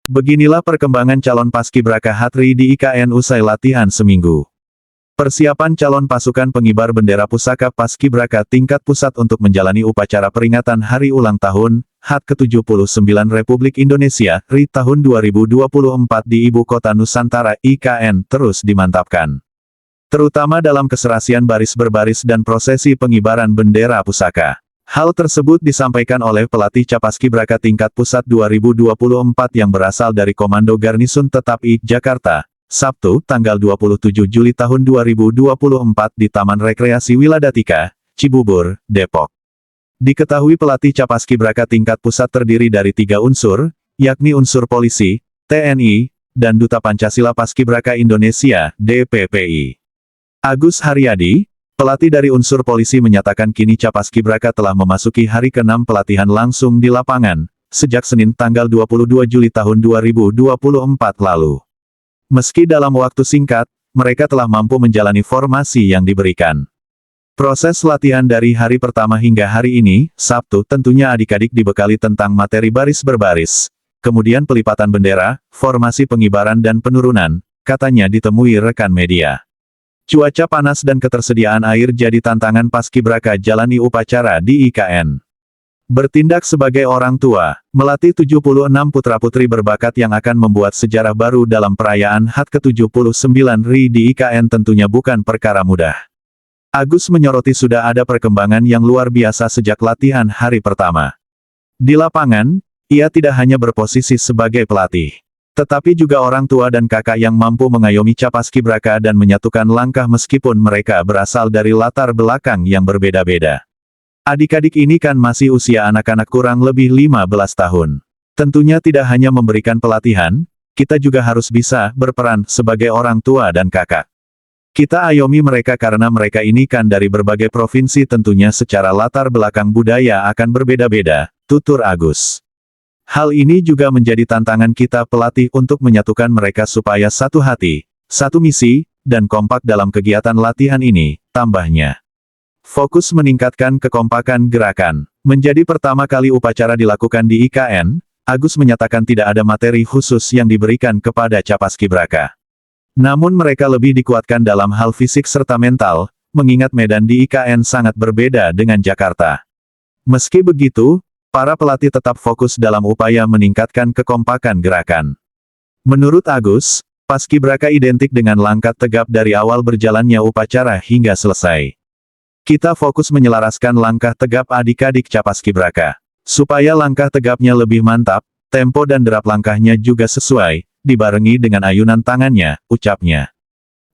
Beginilah perkembangan calon paskibraka Hatri di IKN usai latihan seminggu. Persiapan calon pasukan pengibar bendera pusaka paskibraka tingkat pusat untuk menjalani upacara peringatan Hari Ulang Tahun, HUT ke-79 Republik Indonesia, RI tahun 2024 di Ibu Kota Nusantara, IKN, terus dimantapkan. Terutama dalam keserasian baris berbaris dan prosesi pengibaran bendera pusaka. Hal tersebut disampaikan oleh pelatih Capaskibraka tingkat pusat 2024 yang berasal dari Komando Garnisun Tetap I, Jakarta, Sabtu, tanggal 27 Juli tahun 2024 di Taman Rekreasi Wiladatika, Cibubur, Depok. Diketahui pelatih Capaskibraka tingkat pusat terdiri dari 3 unsur, yakni unsur polisi, TNI, dan Duta Pancasila Paskibraka Indonesia, DPPI. Agus Haryadi, pelatih dari unsur polisi menyatakan kini Capaskibraka telah memasuki hari ke-6 pelatihan langsung di lapangan, sejak Senin tanggal 22 Juli tahun 2024 lalu. Meski dalam waktu singkat, mereka telah mampu menjalani formasi yang diberikan. Proses latihan dari hari pertama hingga hari ini, Sabtu, tentunya adik-adik dibekali tentang materi baris berbaris, kemudian pelipatan bendera, formasi pengibaran dan penurunan, katanya ditemui rekan media. Cuaca panas dan ketersediaan air jadi tantangan paskibraka jalani upacara di IKN. Bertindak sebagai orang tua, melatih 76 putra-putri berbakat yang akan membuat sejarah baru dalam perayaan HUT ke-79 RI di IKN tentunya bukan perkara mudah. Agus menyoroti sudah ada perkembangan yang luar biasa sejak latihan hari pertama. Di lapangan, ia tidak hanya berposisi sebagai pelatih, tetapi juga orang tua dan kakak yang mampu mengayomi Capaskibraka dan menyatukan langkah meskipun mereka berasal dari latar belakang yang berbeda-beda. Adik-adik ini kan masih usia anak-anak kurang lebih 15 tahun. Tentunya tidak hanya memberikan pelatihan, kita juga harus bisa berperan sebagai orang tua dan kakak. Kita ayomi mereka karena mereka ini kan dari berbagai provinsi tentunya secara latar belakang budaya akan berbeda-beda, tutur Agus. Hal ini juga menjadi tantangan kita pelatih untuk menyatukan mereka supaya satu hati, satu misi, dan kompak dalam kegiatan latihan ini, tambahnya. Fokus meningkatkan kekompakan gerakan. Menjadi pertama kali upacara dilakukan di IKN, Agus menyatakan tidak ada materi khusus yang diberikan kepada Capaskibraka. Namun mereka lebih dikuatkan dalam hal fisik serta mental, mengingat medan di IKN sangat berbeda dengan Jakarta. Meski begitu, para pelatih tetap fokus dalam upaya meningkatkan kekompakan gerakan. Menurut Agus, Paskibraka identik dengan langkah tegap dari awal berjalannya upacara hingga selesai. Kita fokus menyelaraskan langkah tegap adik-adik Capaskibraka. Supaya langkah tegapnya lebih mantap, tempo dan derap langkahnya juga sesuai, dibarengi dengan ayunan tangannya, ucapnya.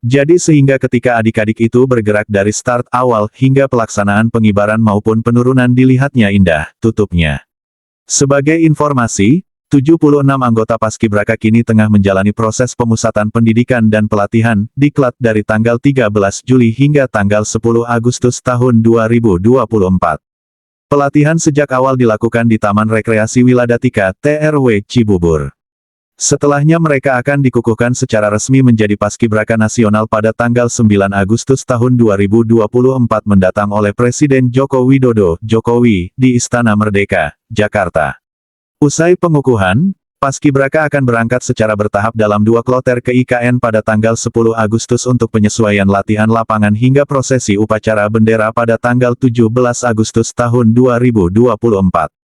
Jadi sehingga ketika adik-adik itu bergerak dari start awal hingga pelaksanaan pengibaran maupun penurunan dilihatnya indah, tutupnya. Sebagai informasi, 76 anggota Paskibraka kini tengah menjalani proses pemusatan pendidikan dan pelatihan, diklat dari tanggal 13 Juli hingga tanggal 10 Agustus tahun 2024. Pelatihan sejak awal dilakukan di Taman Rekreasi Wiladatika, TRW, Cibubur. Setelahnya mereka akan dikukuhkan secara resmi menjadi Paskibraka Nasional pada tanggal 9 Agustus tahun 2024 mendatang oleh Presiden Joko Widodo, Jokowi, di Istana Merdeka, Jakarta. Usai pengukuhan, Paskibraka akan berangkat secara bertahap dalam 2 kloter ke IKN pada tanggal 10 Agustus untuk penyesuaian latihan lapangan hingga prosesi upacara bendera pada tanggal 17 Agustus tahun 2024.